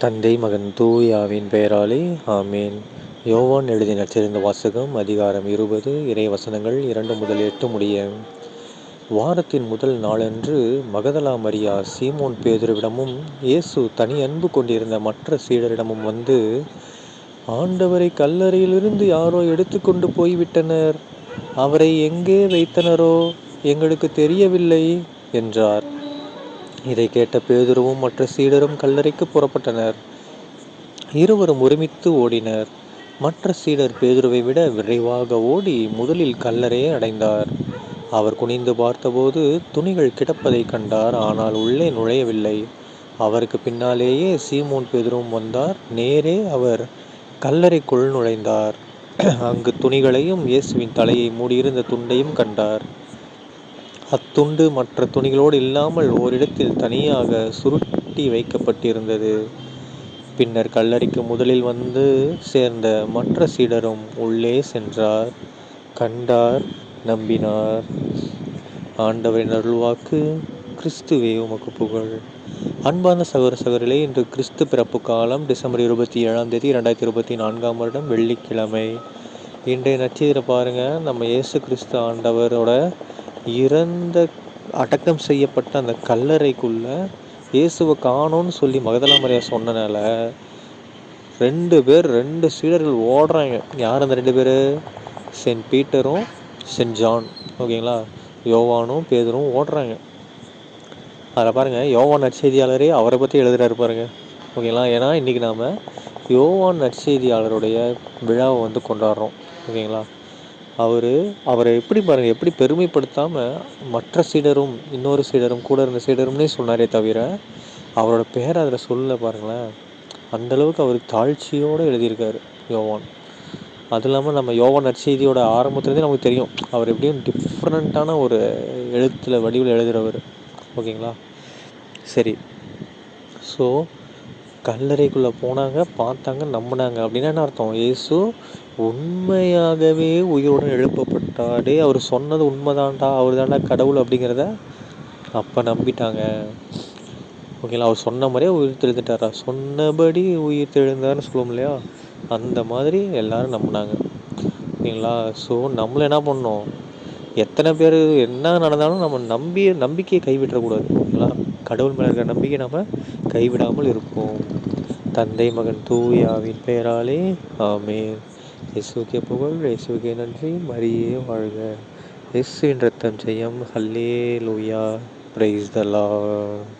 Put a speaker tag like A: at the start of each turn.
A: தந்தை மகன் தூய ஆவியின் பெயராலே ஆமேன். யோவான் எழுதிய நற்செய்தி வாசகம் அதிகாரம் 20 இறை வசனங்கள் 2 முதல் 8 முடிய. வாரத்தின் முதல் நாளன்று மகதலா மரியா சீமோன் பேதுருவிடமும் இயேசு தனி அன்பு கொண்டிருந்த மற்ற சீடரிடமும் வந்து, ஆண்டவரை கல்லறையிலிருந்து யாரோ எடுத்துக்கொண்டு போய்விட்டனர், அவரை எங்கே வைத்தனரோ எங்களுக்கு தெரியவில்லை என்றார். இதை கேட்ட பேதுருவும் மற்ற சீடரும் கல்லறைக்கு புறப்பட்டனர். இருவரும் ஒருமித்து ஓடினர். மற்ற சீடர் பேதுருவை விட விரைவாக ஓடி முதலில் கல்லறையை அடைந்தார். அவர் குனிந்து பார்த்தபோது துணிகள் கிடப்பதை கண்டார், ஆனால் உள்ளே நுழையவில்லை. அவருக்கு பின்னாலேயே சீமோன் பேதுருவும் வந்தார். நேரே அவர் கல்லறைக்குள் நுழைந்தார். அங்கு துணிகளையும் இயேசுவின் தலையை மூடியிருந்த துண்டையும் கண்டார். அத்துண்டு மற்ற துணிகளோடு இல்லாமல் ஓரிடத்தில் தனியாக சுருட்டி வைக்கப்பட்டிருந்தது. பின்னர் கல்லறைக்கு முதலில் வந்து சேர்ந்த மற்ற சீடரும் உள்ளே சென்றார், கண்டார், நம்பினார். ஆண்டவரின் அருள்வாக்கு. கிறிஸ்துவே உமக்கு புகழ். அன்பார்ந்த சகோதர சகோதரிகளே, இன்று கிறிஸ்து பிறப்பு காலம் டிசம்பர் 27 2024 வருடம் வெள்ளிக்கிழமை. இன்றைய நற்செய்தியில் பாருங்க, நம்ம இயேசு கிறிஸ்து ஆண்டவரோட இறந்த அடக்கம் செய்யப்பட்ட அந்த கல்லறைக்குள்ள இயேசுவை காணோன்னு சொல்லி மகதலா மரியா சொன்னனால 2 சீடர்கள் ஓடுறாங்க. யார் அந்த 2 பேர்? சென்ட் பீட்டரும் சென்ட் ஜான். ஓகேங்களா, யோவானும் பேதுரும் ஓடுறாங்க. அதில் பாருங்கள், யோவான் நற்செய்தியாளரே அவரை பற்றி எழுதுறாரு பாருங்க. ஓகேங்களா, ஏன்னா இன்றைக்கி நாம் யோவான் நற்செய்தியாளருடைய விழாவை கொண்டாடுறோம். ஓகேங்களா, அவரை எப்படி பாருங்கள், எப்படி பெருமைப்படுத்தாமல் மற்ற சீடரும் இன்னொரு சீடரும் கூட இருந்த சீடரும்னே சொன்னாரே தவிர அவரோட பேரை அதில் சொல்ல பாருங்களேன். அந்தளவுக்கு அவர் தாழ்ச்சியோடு எழுதியிருக்காரு யோவான். அது இல்லாமல் நம்ம யோவான் நற்செய்தியோட ஆரம்பத்துலேருந்தே நமக்கு தெரியும் அவர் எப்படியும் டிஃப்ரெண்ட்டான ஒரு வடிவில் எழுதுகிறவர். ஓகேங்களா, சரி. ஸோ கல்லறைக்குள்ளே போனாங்க, பார்த்தாங்க, நம்பினாங்க. அப்படின்னா என்ன அர்த்தம்? இயேசு உண்மையாகவே உயிருடன் எழுப்பப்பட்டாடே, அவர் சொன்னது உண்மைதான்டா, அவர் தாண்டா கடவுள் அப்படிங்கிறத அப்போ நம்பிட்டாங்க. ஓகேங்களா, அவர் சொன்ன மாதிரியே உயிர் தெழுந்துட்டாரா, சொன்னபடி உயிர் தெழுந்தார்னு சொல்லுவோம் இல்லையா, அந்த மாதிரி எல்லாரும் நம்பினாங்க. ஓகேங்களா, ஸோ நம்மள என்ன பண்ணோம், எத்தனை பேர் என்ன நடந்தாலும் நம்ம நம்பிக்கையை கைவிடக்கூடாது. ஓகேங்களா, கடவுள் மேலே இருக்கிற நம்பிக்கை நம்ம கைவிடாமல் இருப்போம். தந்தை மகன் தூய ஆவியின் பெயராலே ஆமென். இயேசுவுக்கே புகழ், இயேசுவுக்கே நன்றி, மரியே வாழ்க. இயேசுவின் ரத்தம் ஜெயம். ஹல்லேலூயா. Praise the Lord.